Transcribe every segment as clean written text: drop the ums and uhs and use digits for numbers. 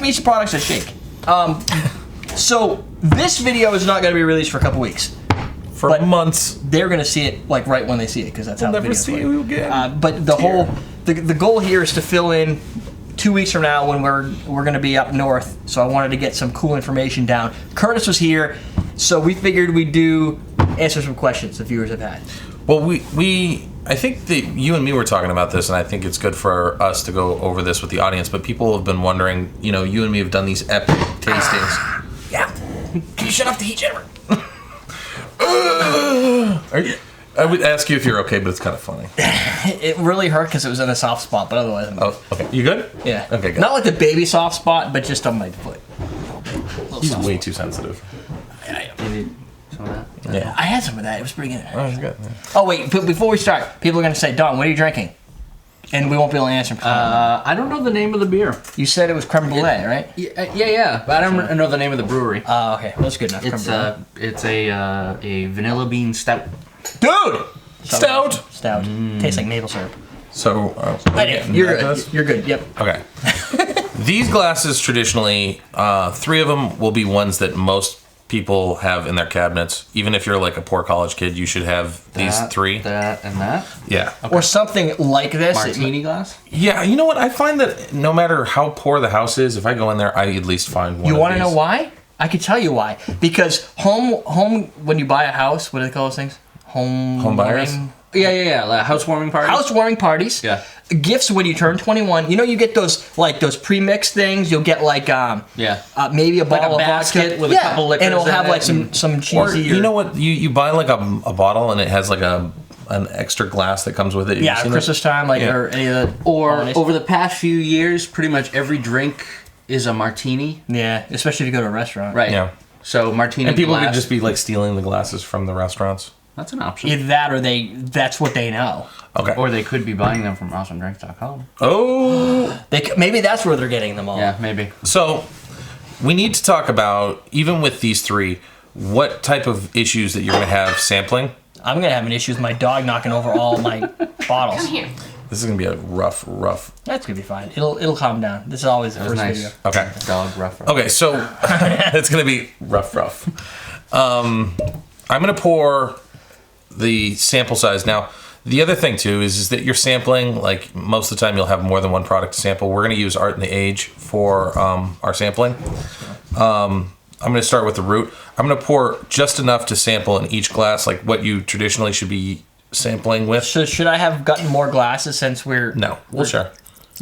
me some products that shake. So this video is not going to be released for a couple weeks. For months. They're going to see it like right when they see it because that's how the video's never see you again. But the goal here is to fill in 2 weeks from now when we're going to be up north. So I wanted to get some cool information down. Curtis was here, so we figured we'd answer some questions the viewers have had. Well, I think that you and me were talking about this, and I think it's good for us to go over this with the audience. But people have been wondering, you and me have done these epic tastings. Yeah. Can you shut off the heat, Jennifer? I would ask you if you're okay, but it's kind of funny. It really hurt because it was in a soft spot, but otherwise I'm good. Oh, okay. You good? Yeah. Okay, good. Not like the baby soft spot, but just on my foot. He's way too sensitive. Yeah. I had some of that. It was pretty good. Oh, it's good. Yeah. Oh, wait. Before we start, people are going to say, Don, what are you drinking? And we won't be able to answer. I don't know the name of the beer. You said it was creme brulee, right? Yeah. But I don't know the name of the brewery. Oh, okay. Well, that's good enough. It's a vanilla bean stout. Dude! Stout! Tastes like maple syrup. So, you're good. You're good. Yep. Okay. These glasses traditionally, 3 of them will be ones that most people have in their cabinets. Even if you're like a poor college kid, you should have these 3. That, and that? Yeah. Okay. Or something like this. Martini glass? Yeah, you know what? I find that no matter how poor the house is, if I go in there, I at least find one. You want to know why? I could tell you why. Because home when you buy a house, what do they call those things? Home buyers? Yeah. Like housewarming parties? Housewarming parties. Yeah. Gifts when you turn 21. You get those pre-mixed things. You'll get maybe a bottle like a basket of vodka with a couple liquors and it'll have like in some cheesy. Or you know what? You buy like a bottle and it has like an extra glass that comes with it. Yeah, Christmas time, or any of the. Or over the past few years, pretty much every drink is a martini. Yeah, especially if you go to a restaurant. Right. Yeah. So martini. And people glass. could just be like stealing the glasses from the restaurants. That's an option. Either that or that's what they know. Okay. Or they could be buying them from awesomedrinks.com. Oh. Maybe that's where they're getting them all. Yeah, maybe. So we need to talk about, even with these 3, what type of issues that you're going to have sampling. I'm going to have an issue with my dog knocking over all my bottles. Come here. This is going to be a rough. That's going to be fine. It'll calm down. This is always the first video. Okay. Dog rough. Okay, so it's going to be rough. I'm going to pour the sample size. Now, the other thing, too, is that you're sampling, like, most of the time you'll have more than one product to sample. We're going to use Art and the Age for our sampling. I'm going to start with the root. I'm going to pour just enough to sample in each glass, like what you traditionally should be sampling with. So should I have gotten more glasses since we're... No, we'll share.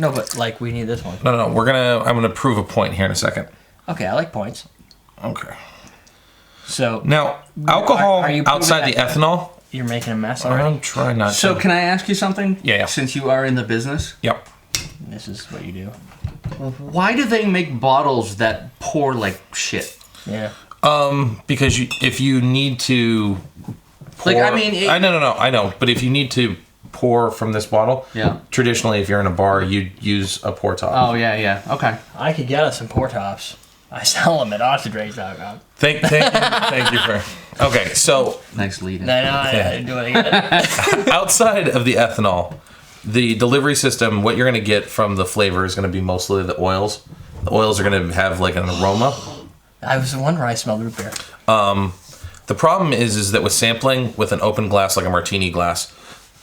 No, but, we need this one. No. I'm going to prove a point here in a second. Okay, I like points. Okay. So... Now, alcohol are you outside the ethanol... You're making a mess already. I'm trying not to. So can I ask you something? Yeah. Since you are in the business? Yep. This is what you do. Why do they make bottles that pour like shit? Yeah. Because if you need to pour... Like, I mean... I know. But if you need to pour from this bottle, traditionally, if you're in a bar, you'd use a pour top. Oh, yeah. Okay. I could get us some pour tops. I sell them at awesomedrinks.com. Thank you for... Okay, so... Nice lead. I didn't do it again. Outside of the ethanol, the delivery system, what you're going to get from the flavor is going to be mostly the oils. The oils are going to have like an aroma. I was wondering I smelled root beer. The problem is that with sampling with an open glass like a martini glass,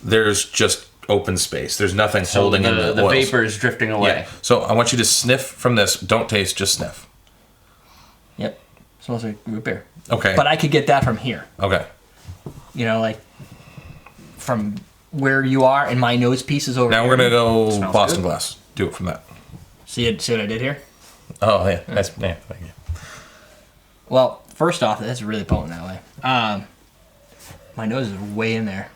there's just open space. There's nothing holding in the oils. The vapor is drifting away. Yeah. So I want you to sniff from this. Don't taste, just sniff. Yep. Smells like root beer. Okay. But I could get that from here. Okay. From where you are, and my nose piece is over Now here. we're going to go Smells Boston good. glass. Do it from that. See what I did here? Oh, yeah. Nice. Yeah, thank you. Well, first off, that's really potent that way. My nose is way in there.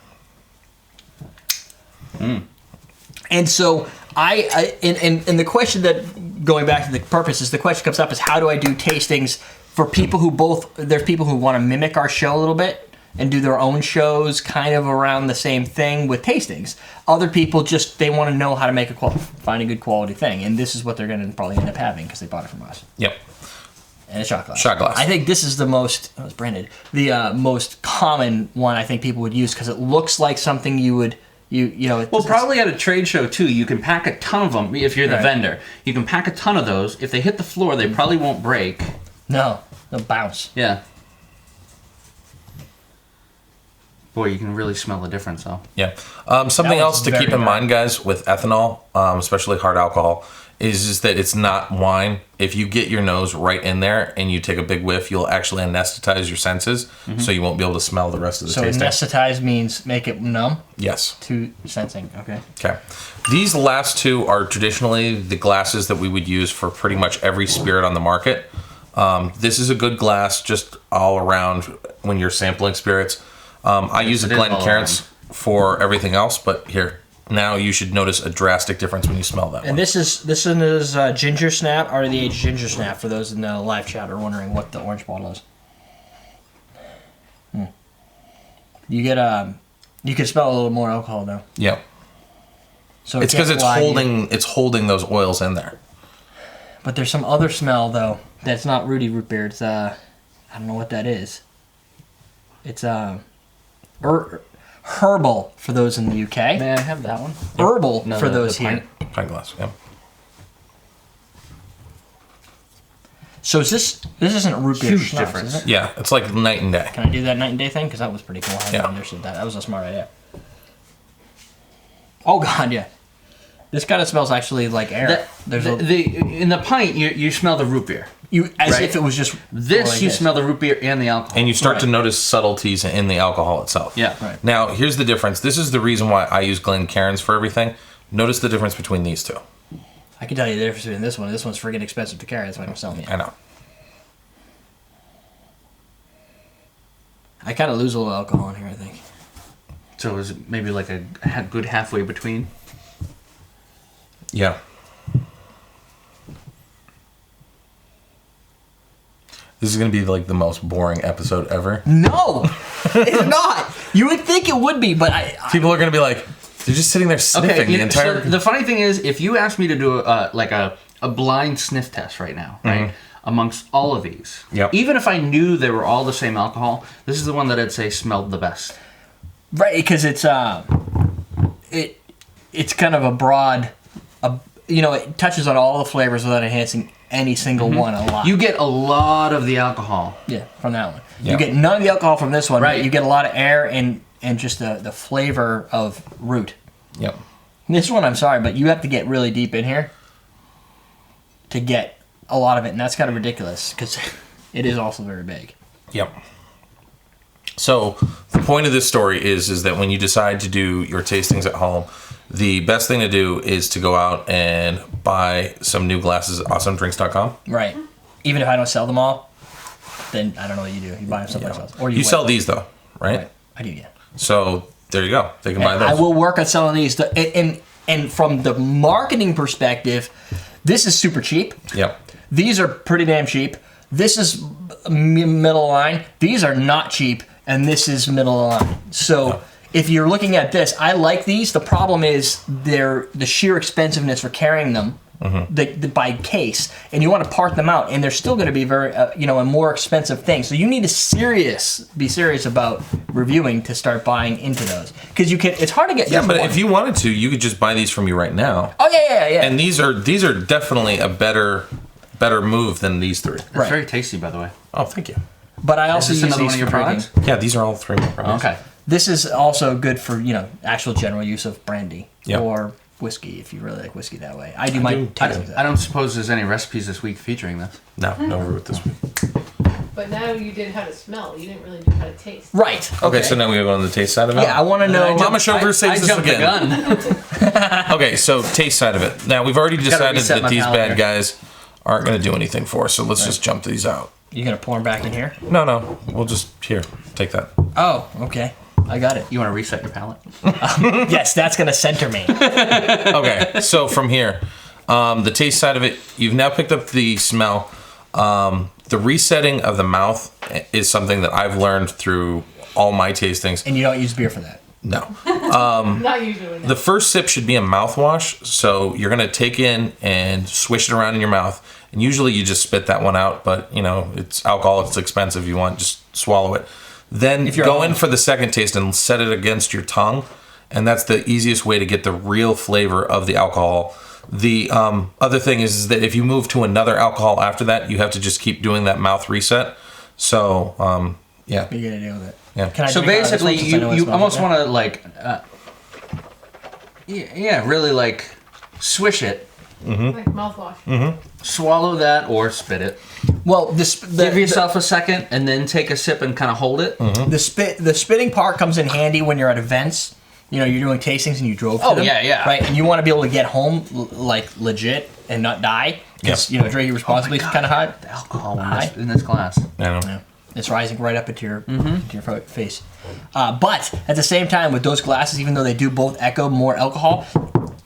And so and the question that, going back to the purpose, is the question comes up is how do I do tastings for people who there's people who want to mimic our show a little bit and do their own shows kind of around the same thing with tastings. Other people they want to know how to find a good quality thing, and this is what they're going to probably end up having because they bought it from us. Yep. And a shot glass. Shot glass. I think this is the most, branded, the most common one I think people would use because it looks like something you would You know. Well, probably at a trade show too. You can pack a ton of them if you're the Right. vendor. You can pack a ton of those. If they hit the floor, they probably won't break. No, they'll bounce. Yeah. Boy, you can really smell the difference, though. Yeah. Something That else was to very keep in hard. mind, guys, with ethanol, especially hard alcohol, is that it's not wine. If you get your nose right in there and you take a big whiff, you'll actually anesthetize your senses, so you won't be able to smell the rest of the So tasting. anesthetize means make it numb Yes. to sensing. Okay. Okay. These last two are traditionally the glasses that we would use for pretty much every spirit on the market. This is a good glass just all around when you're sampling spirits. I use a it is all Glencairns for everything else, but here, now you should notice a drastic difference when you smell that And one. this is ginger snap, already the aged ginger snap. For those in the live chat are wondering what the orange bottle is. You get you can smell a little more alcohol though. Yeah. So It's because it's holding those oils in there. But there's some other smell though that's not Rudy root beer. It's I don't know what that is. It's herbal for those in the UK. May I have that one? Herbal No, for the those pint. here. Pint glass, yeah. So is this isn't root beer Huge schnapps, difference. is it? Yeah, it's like night and day. Can I do that night and day thing? Because that was pretty cool. I Yeah. understood that. That was a smart idea. Oh god, yeah. This kind of smells actually like air. There's In the pint, you smell the root beer. as right. if it was just This, like you smell the root beer and the alcohol. And you start to Right. notice subtleties in the alcohol itself. Yeah. Right. Now, here's the difference. This is the reason why I use Glencairns for everything. Notice the difference between these two. I can tell you the difference between this one. This one's freaking expensive to carry. That's why I'm selling it. I know. I kind of lose a little alcohol in here, I think. So is it maybe like a good halfway between? Yeah. This is going to be like the most boring episode ever. No, it's not. You would think it would be, but People are going to be like, they're just sitting there sniffing the entire... So the funny thing is, if you asked me to do a blind sniff test right now, right, amongst all of these, Yep. even if I knew they were all the same alcohol, this is the one that I'd say smelled the best. right, because it's it's kind of a broad, it touches on all the flavors without enhancing any single one a lot. You get a lot of the alcohol. Yeah, from that one. Yeah. You get none of the alcohol from this one. Right. But you get a lot of air and just the flavor of root. Yep. This one, I'm sorry, but you have to get really deep in here to get a lot of it, and that's kind of ridiculous because it is also very big. Yep. So the point of this story is that when you decide to do your tastings at home, the best thing to do is to go out and buy some new glasses at awesomedrinks.com. Right. Even if I don't sell them all, then I don't know what you do. You buy them someplace else. Or You wait. sell these though, right? Right. I do, yeah. So there you go. They can buy And those. I will work on selling these. And from the marketing perspective, this is super cheap. Yep. These are pretty damn cheap. This is middle line. These are not cheap, and this is middle line. So if you're looking at this, I like these. The problem is the sheer expensiveness for carrying them by case, and you want to part them out, and they're still going to be very, a more expensive thing. So you need to be serious about reviewing to start buying into those because you can. It's hard to get. Yeah, but if you wanted to, you could just buy these from me right now. Oh yeah. And these are definitely a better move than these three. It's Right. very tasty, by the way. Oh, thank you. But I also Is this use another these one of your for drinking. products? Yeah, these are all three of my products. Okay. This is also good for, actual general use of brandy Yep. or whiskey if you really like whiskey that way. I do my do. tastings. I don't suppose there's any recipes this week featuring this. No root this week. But now you did how to smell. You didn't really do how to taste. Right. Okay, so now we go on the taste side of it. yeah, I want to know. Mama Chauffeur saves I us jumped the again. gun. Okay, so taste side of it. Now we've already decided reset that my these palate bad here. guys aren't going to do anything for us, so let's just jump these out. You're gonna pour them back in here. No, we'll just take that. Oh, okay. I got it. You want to reset your palate? Yes, that's gonna center me. Okay, so from here, the taste side of it, you've now picked up the smell. The resetting of the mouth is something that I've learned through all my tastings. And you don't use beer for that. No. Not usually. The first sip should be a mouthwash, so you're going to take in and swish it around in your mouth. And usually you just spit that one out, but, it's alcohol, it's expensive, you want, just swallow it. Then If you're go at in home. for the second taste and set it against your tongue and that's the easiest way to get the real flavor of the alcohol. The other thing is that if you move to another alcohol after that, you have to just keep doing that mouth reset. So, yeah. You gotta deal with it. Yeah. Can I So drink out of this basically, one since I know it you smells almost like want to like, really like swish it, Like mouthwash. swallow that, or spit it. that? Well, Give yourself a second, and then take a sip and kind of hold it. the spitting part comes in handy when you're at events. You know, you're doing tastings and you drove to Oh, them. yeah. Right, and you want to be able to get home like legit and not die because Yep. drinking responsibly is kind of hot. The alcohol High. in this glass. I know. Yeah. It's rising right up into your face. But at the same time, with those glasses, even though they do both echo more alcohol,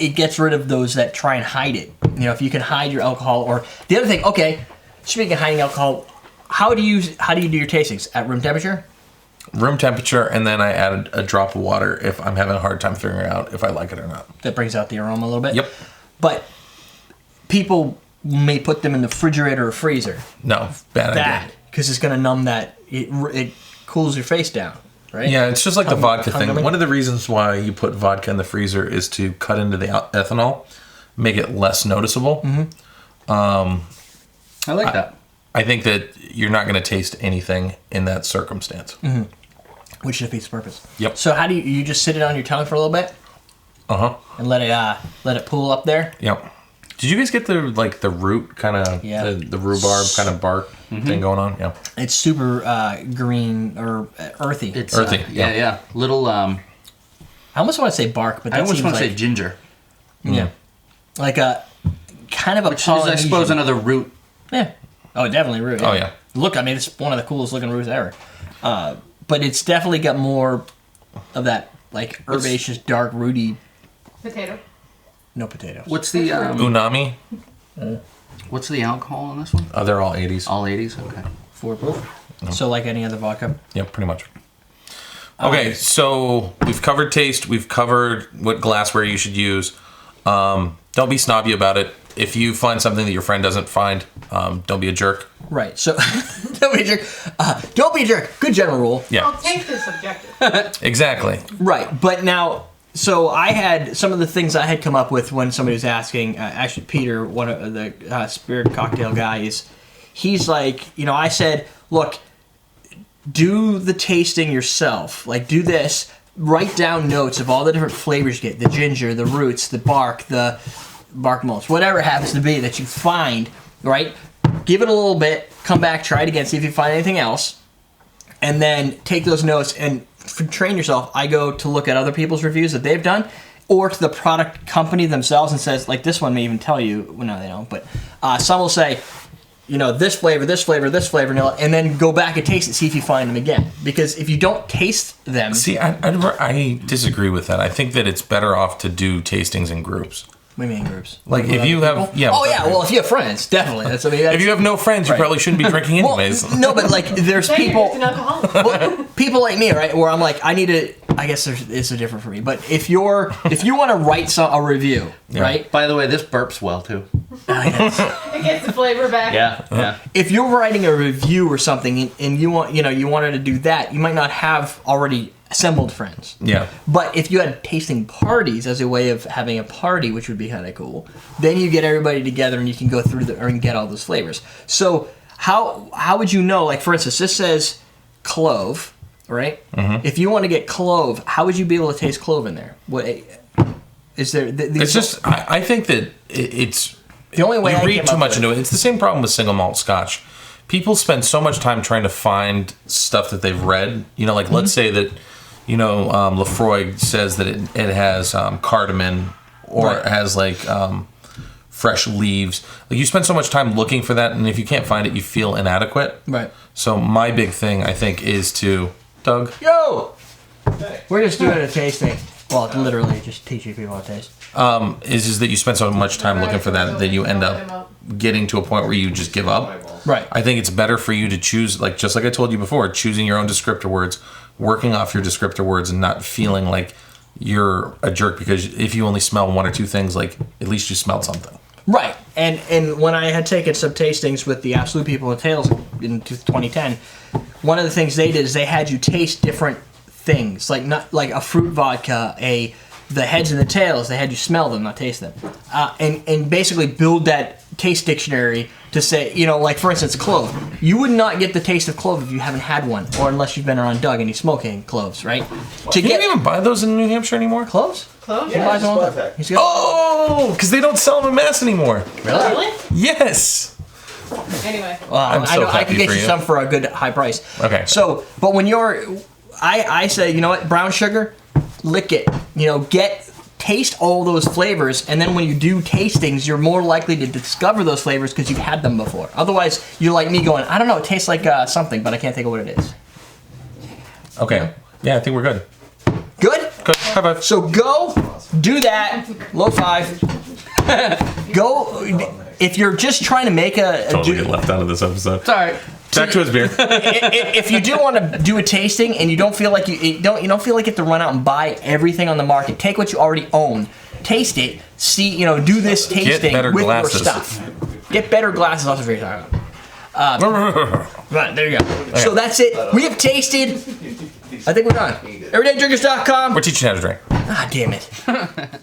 it gets rid of those that try and hide it. You know, if you can hide your alcohol, or the other thing. Okay, speaking of hiding alcohol, how do you do your tastings at room temperature? Room temperature, and then I added a drop of water if I'm having a hard time figuring out if I like it or not. That brings out the aroma a little bit. Yep. But people may put them in the refrigerator or freezer. No, bad Bad, idea. because it's going to numb that. It cools your face down, right? Yeah, it's just like the vodka thing. numbing. One of the reasons why you put vodka in the freezer is to cut into the ethanol, make it less noticeable. I like that. I think that you're not going to taste anything in that circumstance. Which defeats the purpose. Yep. So how do you just sit it on your tongue for a little bit and let it pool up there? Yep. Did you guys get the root kind of Yeah. the rhubarb kind of bark thing going on? Yeah. It's super green or earthy. It's Earthy, yeah, yeah. yeah. Little. I almost want to say bark, but that I almost seems want to like say ginger, yeah, like a kind of a which is, I suppose, another root. yeah. Oh, definitely root. Oh, yeah. Look, I mean, it's one of the coolest looking roots ever. But it's definitely got more of that like herbaceous, dark, rooty. Potato. No potatoes. What's the Unami. what's the alcohol in this one? Oh, they're all 80s. All 80s. Okay. 4 proof. So like any other vodka. Yeah, pretty much. Okay, so we've covered taste. We've covered what glassware you should use. Don't be snobby about it. If you find something that your friend doesn't find, don't be a jerk. Right. So don't be a jerk. Don't be a jerk. Good general rule. Yeah, Well, taste is subjective. exactly. Right. But now, so I had some of the things I had come up with when somebody was asking. Actually, Peter, one of the spirit cocktail guys, he's like, I said, look, do the tasting yourself. Like, do this. Write down notes of all the different flavors you get: the ginger, the roots, the bark mulch, whatever it happens to be that you find. Right. Give it a little bit. Come back. Try it again. See if you find anything else. And then take those notes and train yourself. I go to look at other people's reviews that they've done, or to the product company themselves and says, like this one may even tell you, well, no, they don't, but some will say, this flavor, and then go back and taste it, see if you find them again. Because if you don't taste them... See, I disagree with that. I think that it's better off to do tastings in groups. What do you mean groups? Like With if other you people? have, yeah. Oh yeah, well if you have friends, definitely. If you have no friends, you Right. probably shouldn't be drinking anyways. Well, no, but like there's Then you're people... just an alcoholic. Well, people like me, right? Where I'm like, I need to. I guess it's so different for me. But if you want to write a review, Yeah. right? By the way, this burps well too. It gets the flavor back. Yeah. If you're writing a review or something, and you wanted to do that, you might not have already assembled friends. Yeah. But if you had tasting parties as a way of having a party, which would be kind of cool, then you get everybody together and you can go through and get all those flavors. So how would you know? Like for instance, this says clove. Right? Mm-hmm. If you want to get clove, how would you be able to taste clove in there? What is there? It's just I think that it's the only way you I read came too up much with. into it. It's the same problem with single malt Scotch. People spend so much time trying to find stuff that they've read. Like let's say that Lefroy says that it has cardamom or Right. it has like fresh leaves. Like you spend so much time looking for that, and if you can't find it, you feel inadequate. Right. So my big thing I think is to Doug. Yo, we're just doing a tasting. Well, literally just teaching people how to taste. Is that you spend so much time looking for that you end up getting to a point where you just give up. Right. I think it's better for you to choose, just like I told you before, choosing your own descriptor words, working off your descriptor words, and not feeling like you're a jerk because if you only smell one or two things, like at least you smelled something. Right. And when I had taken some tastings with the Absolute People and Tales in 2010, one of the things they did is they had you taste different things, like not like a fruit vodka, the heads and the tails. They had you smell them, not taste them, and basically build that taste dictionary to say, like for instance, clove. You would not get the taste of clove if you haven't had one, or unless you've been around Doug and he's smoking cloves, right? You don't even buy those in New Hampshire anymore? Cloves? Cloves? He buys them all the time. He's got- Oh, because they don't sell them in Mass anymore. Really? Yes. Anyway. Well, I'm I so know I happy can get for you you. some for a good high price. Okay. So, but when I say, you know what, brown sugar, lick it. Taste all those flavors, and then when you do tastings, you're more likely to discover those flavors because you've had them before. Otherwise, you're like me going, I don't know, it tastes like something, but I can't think of what it is. Okay. Yeah, I think we're good. Good? Good. High five. So go, do that, low five. Go, if you're just trying to make Totally get left out of this episode. It's all right. Back to his beer. If you do want to do a tasting and you don't feel like you don't feel like you have to run out and buy everything on the market, take what you already own, taste it, see, do this tasting better with glasses. your stuff. Get better glasses. That's what you're talking about. Right, there you go. So that's it. We have tasted. I think we're done. EverydayDrinkers.com. We're teaching how to drink. Ah, damn it.